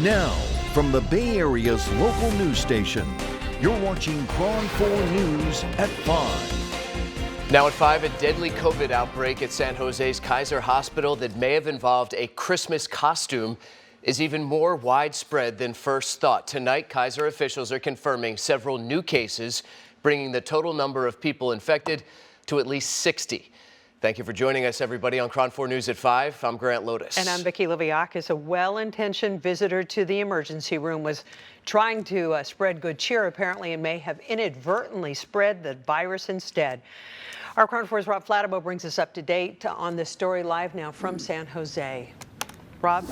Now, from the Bay Area's local news station, you're watching KRON4 News at 5. Now at 5, a deadly COVID outbreak at San Jose's Kaiser Hospital that may have involved a Christmas costume is even more widespread than first thought. Tonight, Kaiser officials are confirming several new cases, bringing the total number of people infected to at least 60. Thank you for joining us, everybody, on KRON4 News at 5. I'm Grant Lotus. And I'm Vicki Liviakis. A well-intentioned visitor to the emergency room was trying to spread good cheer, apparently, and may have inadvertently spread the virus instead. Our KRON4's Rob Flatabo brings us up to date on this story live now from San Jose. Rob?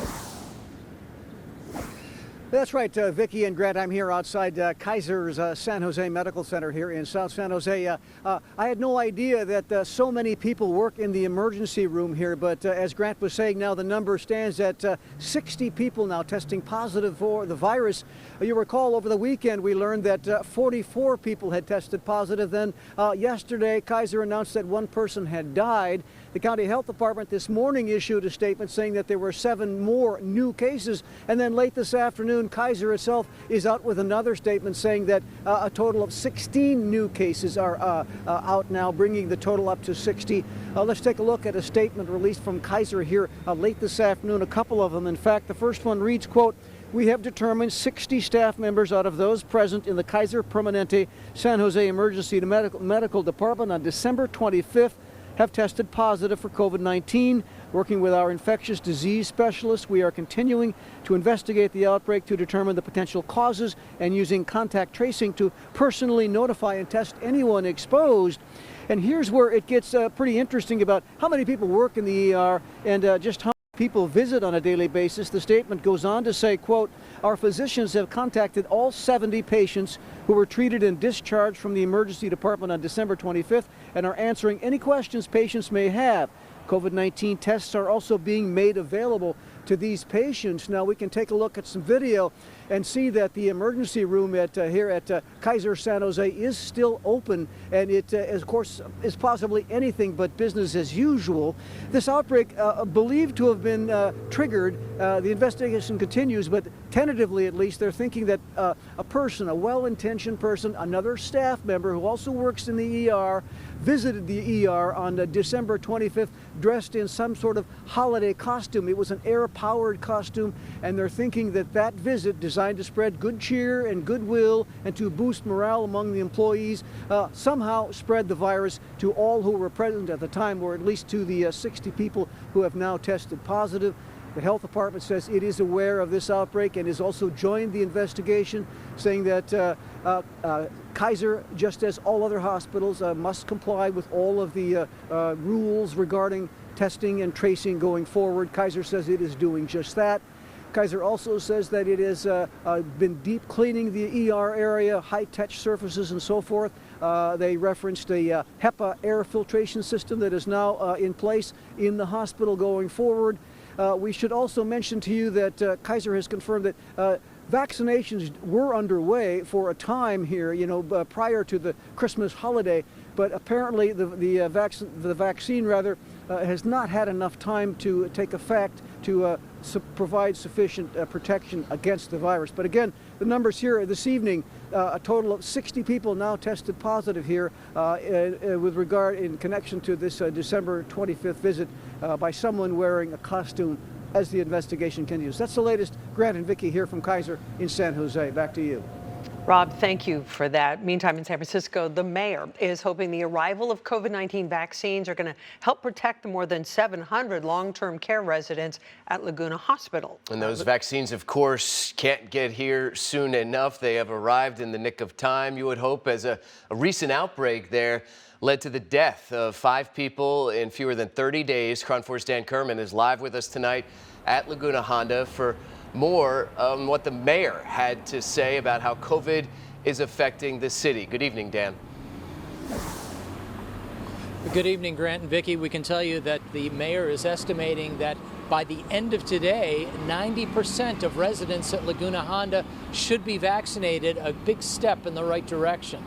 That's right, Vicki and Grant. I'm here outside Kaiser's San Jose Medical Center here in South San Jose. I had no idea that so many people work in the emergency room here, but as Grant was saying, now the number stands at 60 people now testing positive for the virus. You recall over the weekend we learned that 44 people had tested positive. Then yesterday, Kaiser announced that one person had died. The county health department this morning issued a statement saying that there were 7 more new cases. And then late this afternoon, Kaiser itself is out with another statement saying that a total of 16 new cases are out now, bringing the total up to 60. Let's take a look at a statement released from Kaiser here late this afternoon, a couple of them. In fact, the first one reads, quote, "We have determined 60 staff members out of those present in the Kaiser Permanente San Jose Emergency Medical Department on December 25th have tested positive for COVID-19. Working with our infectious disease specialists, we are continuing to investigate the outbreak to determine the potential causes and using contact tracing to personally notify and test anyone exposed." And here's where it gets pretty interesting about how many people work in the ER and just how people visit on a daily basis. The statement goes on to say, quote, "Our physicians have contacted all 70 patients who were treated and discharged from the emergency department on December 25th and are answering any questions patients may have. COVID-19 tests are also being made available to these patients." Now we can take a look at some video and see that the emergency room here at Kaiser San Jose is still open, and it of course is possibly anything but business as usual. This outbreak believed to have been triggered. The investigation continues, but tentatively at least they're thinking that a person, a well-intentioned person, another staff member who also works in the ER, visited the ER on December 25th dressed in some sort of holiday costume. It was an air-powered costume, and they're thinking that that visit, designed to spread good cheer and goodwill and to boost morale among the employees, somehow spread the virus to all who were present at the time, or at least to the 60 people who have now tested positive. The health department says it is aware of this outbreak and has also joined the investigation, saying that Kaiser, just as all other hospitals, must comply with all of the rules regarding testing and tracing going forward. Kaiser says it is doing just that. Kaiser also says that it has been deep cleaning the ER area, high-touch surfaces and so forth. They referenced a HEPA air filtration system that is now in place in the hospital going forward. We should also mention to you that Kaiser has confirmed that vaccinations were underway for a time here, prior to the Christmas holiday, but apparently the vaccine has not had enough time to take effect to provide sufficient protection against the virus. But again, the numbers here this evening, a total of 60 people now tested positive here in connection to this December 25th visit by someone wearing a costume as the investigation continues. That's the latest. Grant and Vicki here from Kaiser in San Jose. Back to you. Rob, thank you for that. Meantime, in San Francisco, the mayor is hoping the arrival of COVID-19 vaccines are going to help protect the more than 700 long-term care residents at Laguna Hospital. And those vaccines, of course, can't get here soon enough. They have arrived in the nick of time, you would hope, as a recent outbreak there led to the death of 5 people in fewer than 30 days. KRON4's Dan Kerman is live with us tonight at Laguna Honda for more on what the mayor had to say about how COVID is affecting the city. Good evening, Dan. Good evening, Grant and Vicki. We can tell you that the mayor is estimating that by the end of today, 90% of residents at Laguna Honda should be vaccinated, a big step in the right direction.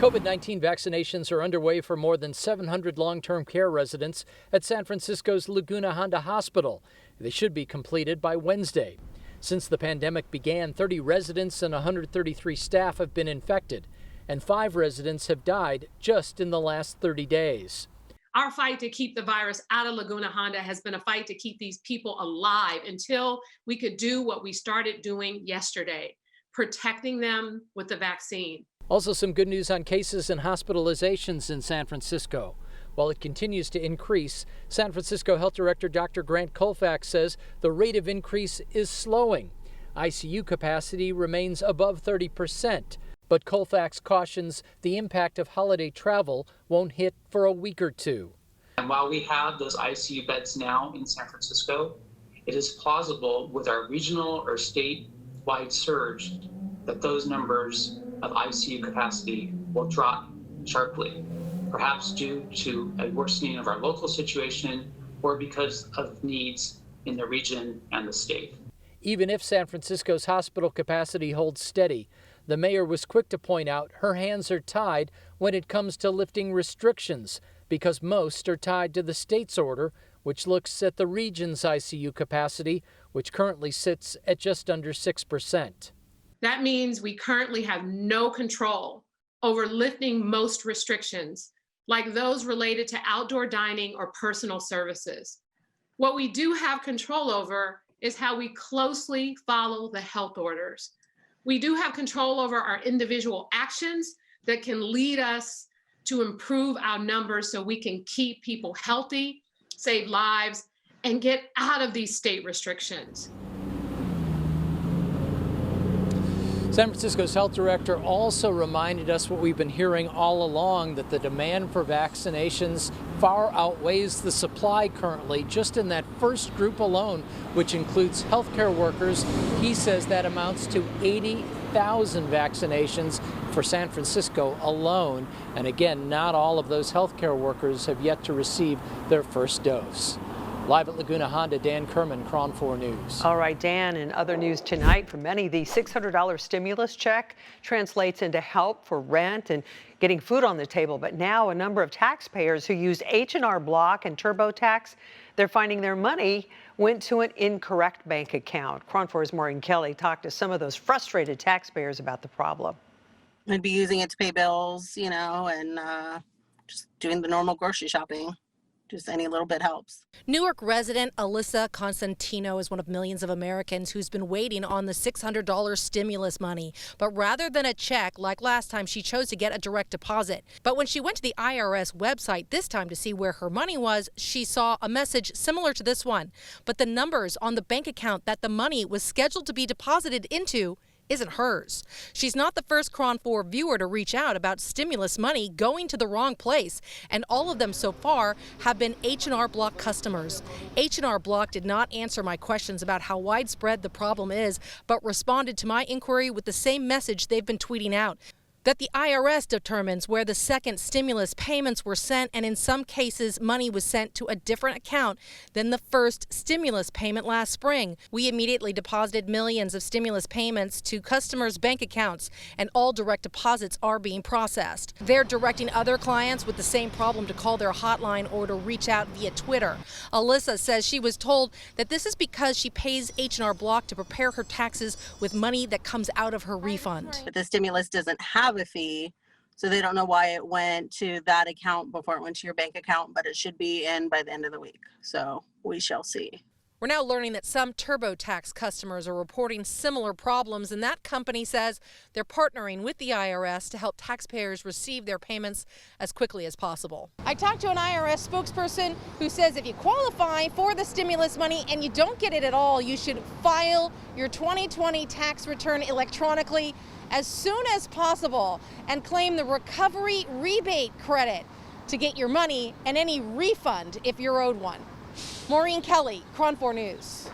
COVID-19 vaccinations are underway for more than 700 long-term care residents at San Francisco's Laguna Honda Hospital. They should be completed by Wednesday. Since the pandemic began, 30 residents and 133 staff have been infected, and 5 residents have died just in the last 30 days. Our fight to keep the virus out of Laguna Honda has been a fight to keep these people alive until we could do what we started doing yesterday, protecting them with the vaccine. Also, some good news on cases and hospitalizations in San Francisco. While it continues to increase, San Francisco Health Director Dr. Grant Colfax says the rate of increase is slowing. ICU capacity remains above 30%. But Colfax cautions the impact of holiday travel won't hit for a week or two. And while we have those ICU beds now in San Francisco, it is plausible with our regional or statewide surge that those numbers of ICU capacity will drop sharply, perhaps due to a worsening of our local situation or because of needs in the region and the state. Even if San Francisco's hospital capacity holds steady, the mayor was quick to point out her hands are tied when it comes to lifting restrictions because most are tied to the state's order, which looks at the region's ICU capacity, which currently sits at just under 6%. That means we currently have no control over lifting most restrictions, like those related to outdoor dining or personal services. What we do have control over is how we closely follow the health orders. We do have control over our individual actions that can lead us to improve our numbers so we can keep people healthy, save lives, and get out of these state restrictions. San Francisco's health director also reminded us what we've been hearing all along, that the demand for vaccinations far outweighs the supply currently, just in that first group alone, which includes healthcare workers. He says that amounts to 80,000 vaccinations for San Francisco alone. And again, not all of those healthcare workers have yet to receive their first dose. Live at Laguna Honda, Dan Kerman, KRON4 News. All right, Dan, and other news tonight. For many, the $600 stimulus check translates into help for rent and getting food on the table. But now a number of taxpayers who use H&R Block and TurboTax, they're finding their money went to an incorrect bank account. KRON4's Maureen Kelly talked to some of those frustrated taxpayers about the problem. I'd be using it to pay bills, and just doing the normal grocery shopping. Just any little bit helps. Newark resident Alyssa Constantino is one of millions of Americans who's been waiting on the $600 stimulus money. But rather than a check like last time, she chose to get a direct deposit. But when she went to the IRS website this time to see where her money was, she saw a message similar to this one. But the numbers on the bank account that the money was scheduled to be deposited into isn't hers. She's not the first KRON4 viewer to reach out about stimulus money going to the wrong place, and all of them so far have been H&R Block customers. H&R Block did not answer my questions about how widespread the problem is, but responded to my inquiry with the same message they've been tweeting out: that the IRS determines where the second stimulus payments were sent, and in some cases money was sent to a different account than the first stimulus payment last spring. We immediately deposited millions of stimulus payments to customers' bank accounts, and all direct deposits are being processed. They're directing other clients with the same problem to call their hotline or to reach out via Twitter. Alyssa says she was told that this is because she pays H&R Block to prepare her taxes with money that comes out of her refund. But the stimulus doesn't have a fee, so they don't know why it went to that account before it went to your bank account, but it should be in by the end of the week. So we shall see. We're now learning that some TurboTax customers are reporting similar problems, and that company says they're partnering with the IRS to help taxpayers receive their payments as quickly as possible. I talked to an IRS spokesperson who says if you qualify for the stimulus money and you don't get it at all, you should file your 2020 tax return electronically as soon as possible and claim the recovery rebate credit to get your money and any refund if you're owed one. Maureen Kelly, KRON4 News.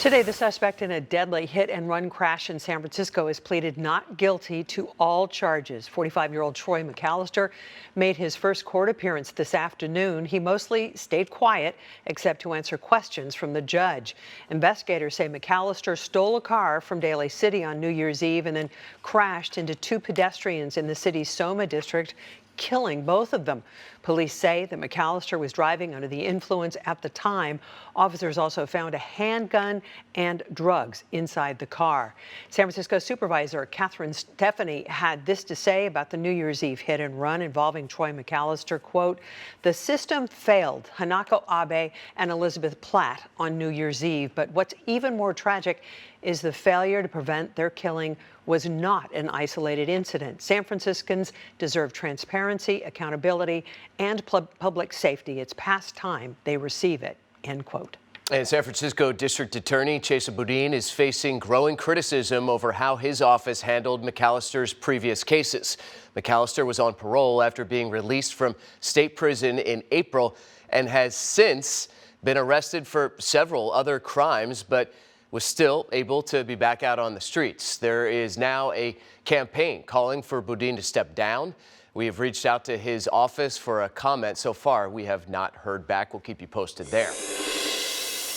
Today, the suspect in a deadly hit-and-run crash in San Francisco has pleaded not guilty to all charges. 45-year-old Troy McAllister made his first court appearance this afternoon. He mostly stayed quiet, except to answer questions from the judge. Investigators say McAllister stole a car from Daly City on New Year's Eve and then crashed into two pedestrians in the city's Soma district, killing both of them. Police say that McAllister was driving under the influence at the time. Officers also found a handgun and drugs inside the car. San Francisco Supervisor Catherine Stephanie had this to say about the New Year's Eve hit and run involving Troy McAllister. Quote, "The system failed Hanako Abe and Elizabeth Platt on New Year's Eve, but what's even more tragic is the failure to prevent their killing was not an isolated incident. San Franciscans deserve transparency, accountability, and public safety. It's past time they receive it," end quote. And San Francisco District Attorney Chesa Boudin is facing growing criticism over how his office handled McAllister's previous cases. McAllister was on parole after being released from state prison in April and has since been arrested for several other crimes, but was still able to be back out on the streets. There is now a campaign calling for Boudin to step down. We have reached out to his office for a comment. So far, we have not heard back. We'll keep you posted there.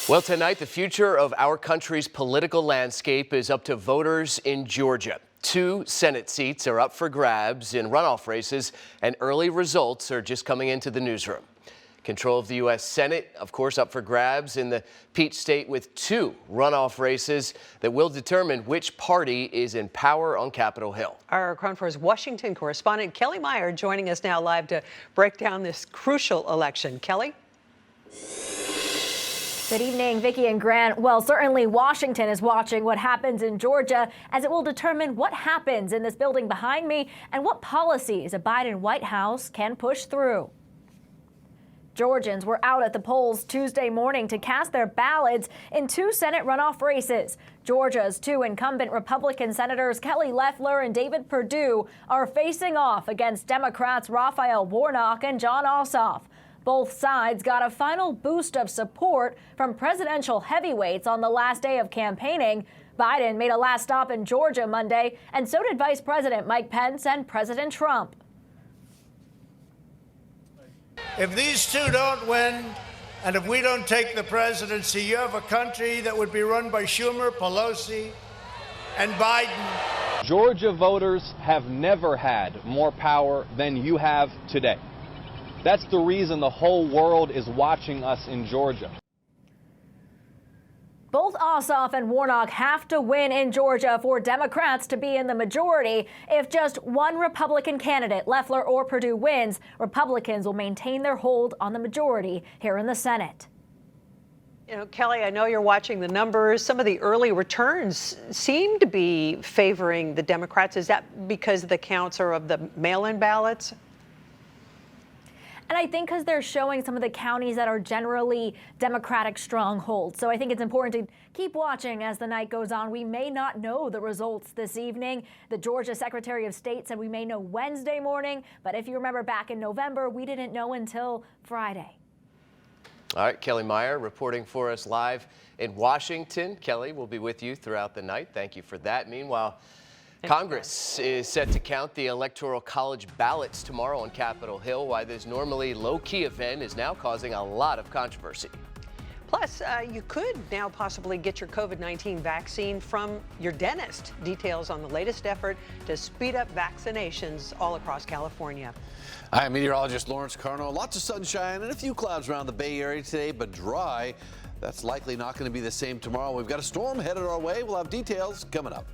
Well, tonight, the future of our country's political landscape is up to voters in Georgia. 2 Senate seats are up for grabs in runoff races, and early results are just coming into the newsroom. Control of the U.S. Senate, of course, up for grabs in the Peach State with 2 runoff races that will determine which party is in power on Capitol Hill. Our KRON4's Washington correspondent Kelly Meyer joining us now live to break down this crucial election. Kelly? Good evening, Vicki and Grant. Well, certainly Washington is watching what happens in Georgia, as it will determine what happens in this building behind me and what policies a Biden White House can push through. Georgians were out at the polls Tuesday morning to cast their ballots in 2 Senate runoff races. Georgia's 2 incumbent Republican senators Kelly Loeffler and David Perdue are facing off against Democrats Raphael Warnock and Jon Ossoff. Both sides got a final boost of support from presidential heavyweights on the last day of campaigning. Biden made a last stop in Georgia Monday, and so did Vice President Mike Pence and President Trump. If these 2 don't win, and if we don't take the presidency, you have a country that would be run by Schumer, Pelosi, and Biden. Georgia voters have never had more power than you have today. That's the reason the whole world is watching us in Georgia. Both Ossoff and Warnock have to win in Georgia for Democrats to be in the majority. If just one Republican candidate, Loeffler or Perdue, wins, Republicans will maintain their hold on the majority here in the Senate. You know, Kelly, I know you're watching the numbers. Some of the early returns seem to be favoring the Democrats. Is that because the counts are of the mail-in ballots? And I think because they're showing some of the counties that are generally Democratic strongholds. So I think it's important to keep watching as the night goes on. We may not know the results this evening. The Georgia Secretary of State said we may know Wednesday morning. But if you remember back in November, we didn't know until Friday. All right, Kelly Meyer reporting for us live in Washington. Kelly will be with you throughout the night. Thank you for that. Meanwhile, Congress is set to count the Electoral College ballots tomorrow on Capitol Hill. Why this normally low-key event is now causing a lot of controversy. Plus, you could now possibly get your COVID-19 vaccine from your dentist. Details on the latest effort to speed up vaccinations all across California. Hi, meteorologist Lawrence Carno. Lots of sunshine and a few clouds around the Bay Area today, but dry. That's likely not going to be the same tomorrow. We've got a storm headed our way. We'll have details coming up.